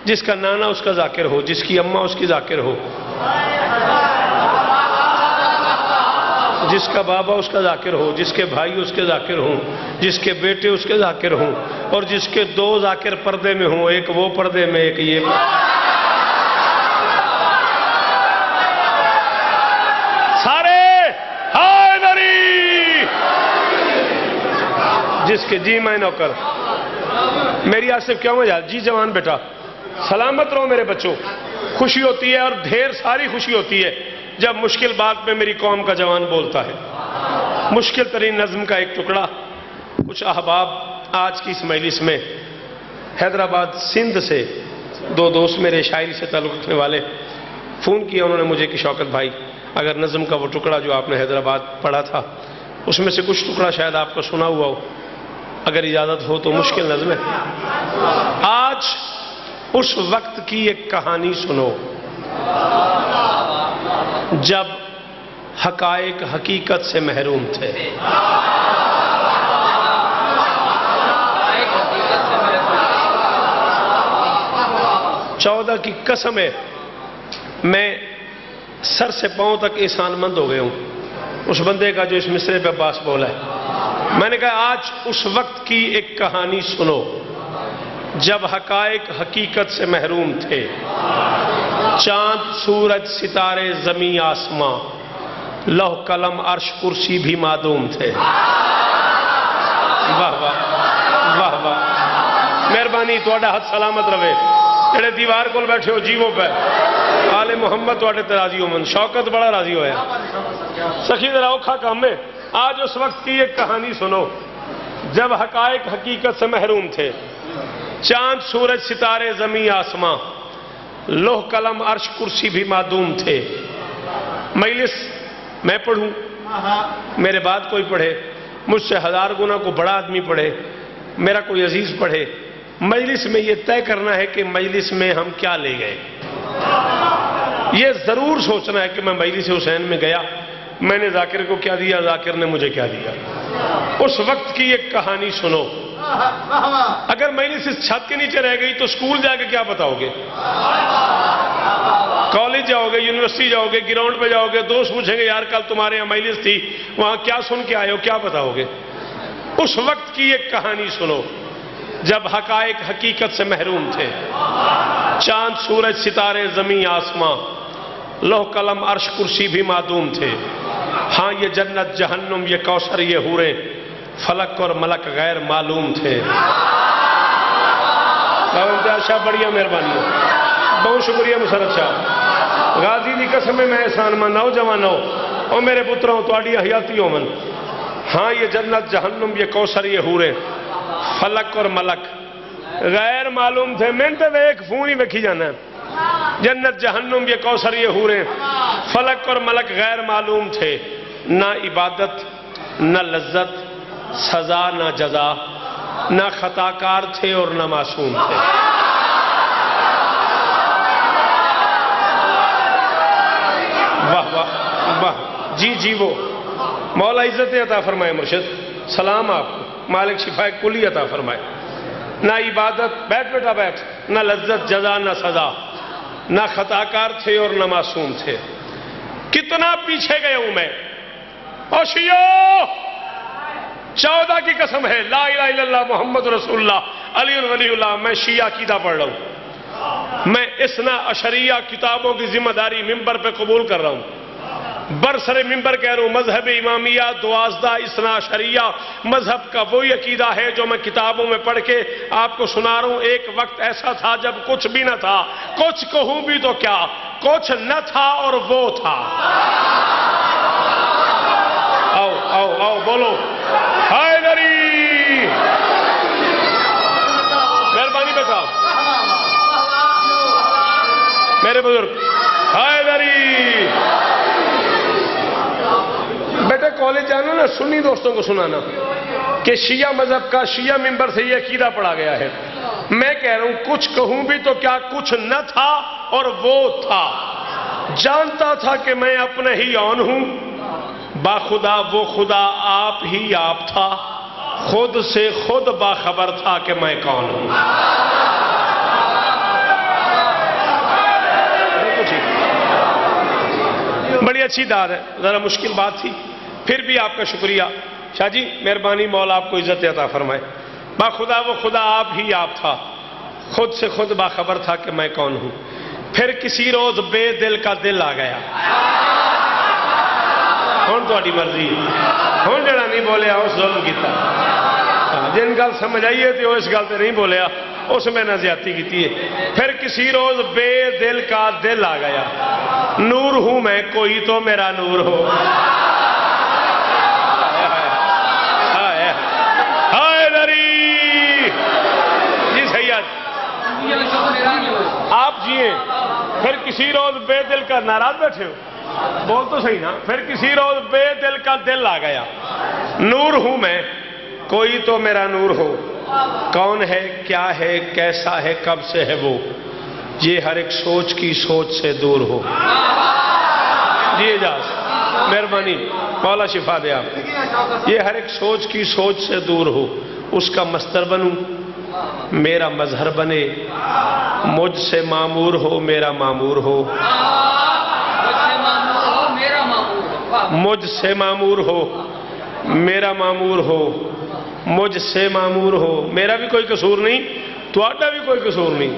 جس کا نانا اس کا ذاکر ہو، جس کی اماں اس کی ذاکر ہو، جس کا بابا اس کا ذاکر ہو، جس کے بھائی اس کے ذاکر ہوں، جس کے بیٹے اس کے ذاکر ہوں، اور جس کے دو ذاکر پردے میں ہوں، ایک وہ پردے میں ایک یہ سارے حیدری، جس کے جی میں نوکر میری آصف کیا مجھا جی جوان بیٹا سلامت رہو میرے بچوں. خوشی ہوتی ہے اور ڈھیر ساری خوشی ہوتی ہے جب مشکل بات میں میری قوم کا جوان بولتا ہے. مشکل ترین نظم کا ایک ٹکڑا. کچھ احباب آج کی اس مجلس میں حیدرآباد سندھ سے دو دوست میرے شاعری سے تعلق رکھنے والے فون کیا انہوں نے مجھے کہ شوکت بھائی اگر نظم کا وہ ٹکڑا جو آپ نے حیدرآباد پڑھا تھا اس میں سے کچھ ٹکڑا شاید آپ کو سنا ہوا ہو، اگر اجازت ہو تو مشکل نظم ہے. آج اس وقت کی ایک کہانی سنو جب حقائق حقیقت سے محروم تھے. چودہ کی قسم ہے میں سر سے پاؤں تک احسان مند ہو گئے ہوں اس بندے کا جو اس مصرے پہ عباس بولا ہے. میں نے کہا آج اس وقت کی ایک کہانی سنو جب حقائق حقیقت سے محروم تھے. چاند سورج ستارے زمین آسماں لوح قلم عرش کرسی بھی معدوم تھے. واہ واہ واہ واہ. مہربانی تھوڑا ہاتھ سلامت رہے جڑے دیوار کو بیٹھے ہو جیووں پہ آل محمد تھوڑے تے راضی ہو من. شوکت بڑا راضی ہویا سخی ذرا اوکھا کام ہے. آج اس وقت کی ایک کہانی سنو جب حقائق حقیقت سے محروم تھے. چاند سورج ستارے زمین آسماں لوح قلم عرش کرسی بھی معدوم تھے. مجلس میں پڑھوں میرے بعد کوئی پڑھے مجھ سے ہزار گنا کو بڑا آدمی پڑھے میرا کوئی عزیز پڑھے. مجلس میں یہ طے کرنا ہے کہ مجلس میں ہم کیا لے گئے. یہ ضرور سوچنا ہے کہ میں مجلس حسین میں گیا میں نے ذاکر کو کیا دیا ذاکر نے مجھے کیا دیا. اس وقت کی ایک کہانی سنو. اگر مجلس اس چھت کے نیچے رہ گئی تو اسکول جا کے کیا بتاؤ گے؟ کالج جاؤ گے یونیورسٹی جاؤ گے گراؤنڈ پہ جاؤ گے دوست پوچھیں گے یار کل تمہارے یہاں مجلس تھی وہاں کیا سن کے آئے ہو کیا بتاؤ گے؟ اس وقت کی ایک کہانی سنو جب حقائق حقیقت سے محروم تھے. چاند سورج ستارے زمین آسماں لوح قلم عرش کرسی بھی معدوم تھے. ہاں یہ جنت جہنم یہ کوثر یہ حوریں فلک اور ملک غیر معلوم تھے. شاہ بڑیا مہربانی ہو بہت شکریہ مسرت شاہ. غازی دی قسم میں احسان من نوجوان ہو اور میرے پتروں تواڈی حیاتی ہو من. ہاں یہ جنت جہنم یہ کوثر یہ حوریں فلک اور ملک غیر معلوم تھے. میں تے ایک فون ہی ویکھی جانا ہے. جنت جہنم یہ کوثر یہ حوریں فلک اور ملک غیر معلوم تھے. نہ عبادت نہ لذت سزا نہ جزا نہ خطا کار تھے اور نہ معصوم تھے. واہ واہ واہ. جی جی وہ مولا عزت عطا فرمائے مرشد سلام آپ کو مالک شفائے کلی عطا فرمائے. نہ عبادت بیٹھ بیٹا بیٹھ نہ لذت جزا نہ سزا نہ خطا کار تھے اور نہ معصوم تھے. کتنا پیچھے گئے ہوں میں. او شیعو 14 کی قسم ہے لا الہ الا اللہ محمد رسول اللہ علی ولی اللہ. میں شیعہ عقیدہ پڑھ رہا ہوں. میں اثنا عشریہ کتابوں کی ذمہ داری ممبر پہ قبول کر رہا ہوں. برسر ممبر کہہ رہا ہوں مذہب امامیہ 12 اثنا عشریہ مذہب کا وہی عقیدہ ہے جو میں کتابوں میں پڑھ کے آپ کو سنا رہا ہوں. ایک وقت ایسا تھا جب کچھ بھی نہ تھا. کچھ کہوں بھی تو کیا کچھ نہ تھا اور وہ تھا. آؤ آؤ آؤ بولو حیدری. مہربانی بیٹا میرے بزرگ حیدری. بیٹے کالج جانا نا سنی دوستوں کو سنانا کہ شیعہ مذہب کا شیعہ ممبر سے یہ عقیدہ پڑھا گیا ہے. میں کہہ رہا ہوں کچھ کہوں بھی تو کیا کچھ نہ تھا اور وہ تھا. جانتا تھا کہ میں اپنے ہی آن ہوں باخدا وہ خدا آپ ہی آپ تھا. خود سے خود باخبر تھا کہ میں کون ہوں. اچھی داد ہے، ذرا مشکل بات تھی، پھر بھی آپ کا شکریہ شاہ جی، مہربانی مولا آپ کو عزت عطا فرمائے۔ با خدا وہ خدا آپ ہی آپ تھا، خود سے خود باخبر تھا کہ میں کون ہوں، پھر کسی روز بے دل کا دل آ گیا۔ ہون تہاڈی مرضی، ہون جڑا نہیں بولیا اس ظلم کیتا، جن گل سمجھ آئیے تھی وہ اس گل تے نہیں بولیا، اس میں نہ زیادتی کیتی ہے۔ پھر کسی روز بے دل کا دل آ گیا، نور ہوں میں کوئی تو میرا نور ہو۔ ہائے دری جی سید آپ جیئے، پھر کسی روز بے دل کا، ناراض بیٹھے ہو بول تو صحیح نا، پھر کسی روز بے دل کا دل آ گیا، نور ہوں میں کوئی تو میرا نور ہو، کون ہے کیا ہے کیسا ہے کب سے ہے وہ، یہ ہر ایک سوچ کی سوچ سے دور ہو۔ جی اجازت، مہربانی مولا شفا دے آپ کو۔ یہ ہر ایک سوچ کی سوچ سے دور ہو، اس کا مصدر بنوں میرا مظہر بنے، مجھ سے معمور ہو میرا معمور ہو، مجھ سے معمور ہو میرا معمور ہو، مجھ سے معمور ہو، میرا بھی کوئی قصور نہیں، تہاڈا بھی کوئی قصور نہیں۔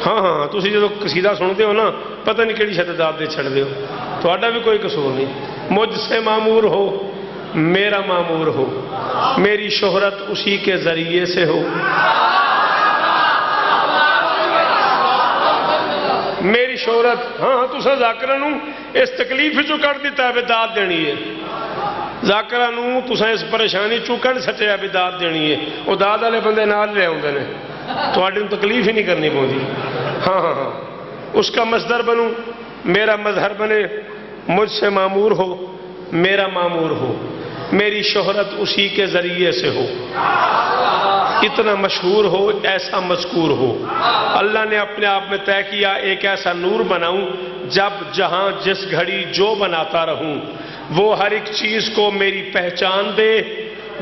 ہاں ہاں تسی جدو قصیدہ سنتے ہو نا پتہ نہیں کیڑی شدت دے چھڑ دے ہو، تہاڈا بھی کوئی قصور نہیں، مجھ سے معمور ہو میرا معمور ہو، میری شہرت اسی کے ذریعے سے ہو، میری شہرت ہاں تسا ذاکرہ اس تکلیف چو کٹ دیتا ہے بھی داد دینی ہے، ذاکرہ تسا اس پریشانی چو کٹ سچے ہے بھی داد دینی ہے، وہ داد والے بندے نال لے آؤندے نے، تہاڈی تکلیف ہی نہیں کرنی پوندی۔ ہاں ہاں ہاں اس کا مصدر بنوں میرا مظہر بنے، مجھ سے معمور ہو میرا معمور ہو، میری شہرت اسی کے ذریعے سے ہو، اتنا مشہور ہو ایسا مذکور ہو، اللہ نے اپنے آپ میں طے کیا ایک ایسا نور بناؤں جب جہاں جس گھڑی جو بناتا رہوں، وہ ہر ایک چیز کو میری پہچان دے،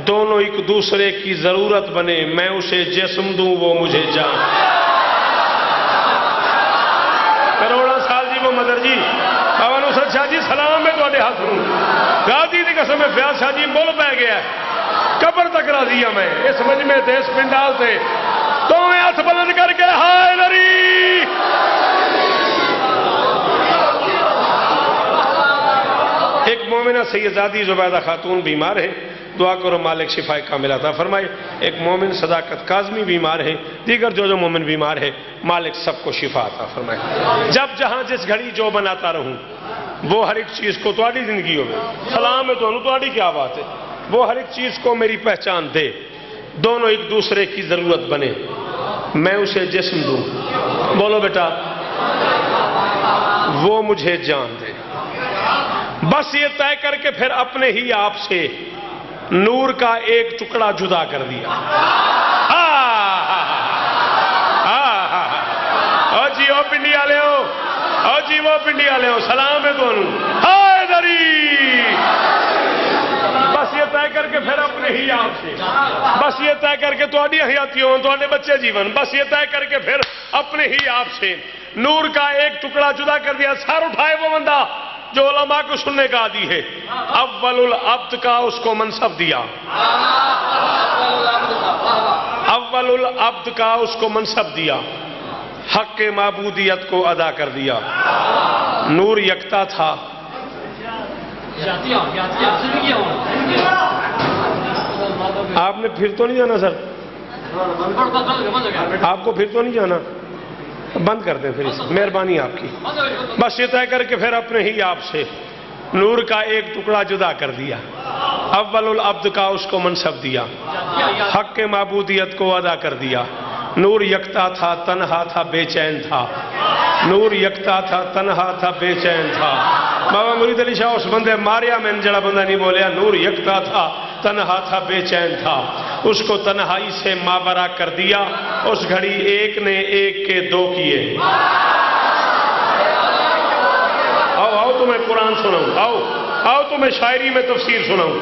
دونوں ایک دوسرے کی ضرورت بنے، میں اسے جسم دوں وہ مجھے جان۔ کروڑا سال جی وہ مدر جی بابا نصرت شاہ جی سلام میں تو ہاتھ ہوں، گادی دی قسم فیاض شاہ جی مل پہ گیا ہے، قبر تک راضی ہوں میں اس مجمع تے اس پنڈال سے، تو میں ہاتھ بلند کر کے ہائے لری۔ ایک مومنہ سیدزادی زبیدہ خاتون بیمار ہے، دعا کرو مالک شفا کامل عطا فرمائے۔ ایک مومن صداقت کاظمی بیمار ہے، دیگر جو مومن بیمار ہے مالک سب کو شفا عطا فرمائے۔ جب جہاں جس گھڑی جو بناتا رہوں، وہ ہر ایک چیز کو تہاڈی زندگی ہو سلام ہے تہاڈی کیا بات ہے، وہ ہر ایک چیز کو میری پہچان دے، دونوں ایک دوسرے کی ضرورت بنے، میں اسے جسم دوں، بولو بیٹا وہ مجھے جان دے، بس یہ طے کر کے پھر اپنے ہی آپ سے نور کا ایک ٹکڑا جدا کر دیا۔ او جی او پنڈی والے ہو، او جی وہ پنڈی والے ہو، سلام ہے تمہیں، ہائے دری۔ بس یہ طے کر کے پھر اپنے ہی آپ سے، بس یہ طے کر کے تہاڈی حیاتی ہوں تہاڈے بچے جیون، بس یہ طے کر کے پھر اپنے ہی آپ سے نور کا ایک ٹکڑا جدا کر دیا۔ سر اٹھائے وہ بندہ جو علماء کو سننے کا عادی ہے، اول العبد کا اس کو منصب دیا، اول العبد کا اس کو منصب دیا، حق معبودیت کو ادا کر دیا، نور یکتا تھا، آپ نے پھر تو نہیں جانا سر، آپ کو پھر تو نہیں جانا، بند کر دیں پھر، مہربانی آپ کی، بس یہ طے کر کے پھر اپنے ہی آپ سے نور کا ایک ٹکڑا جدا کر دیا، اول العبد کا اس کو منصب دیا، حق معبودیت کو ادا کر دیا، نور یکتا تھا تنہا تھا بے چین تھا، نور یکتا تھا تنہا تھا بے چین تھا۔ بابا مرید علی شاہ اس بندے ماریا میں جڑا بندہ نہیں بولیا، نور یکتا تھا تنہا تھا بے چین تھا، اس کو تنہائی سے مابرا کر دیا، اس گھڑی ایک نے ایک کے دو کیے۔ آؤ آؤ تمہیں قرآن سناؤں، آؤ آؤ تمہیں شاعری میں تفسیر سناؤں۔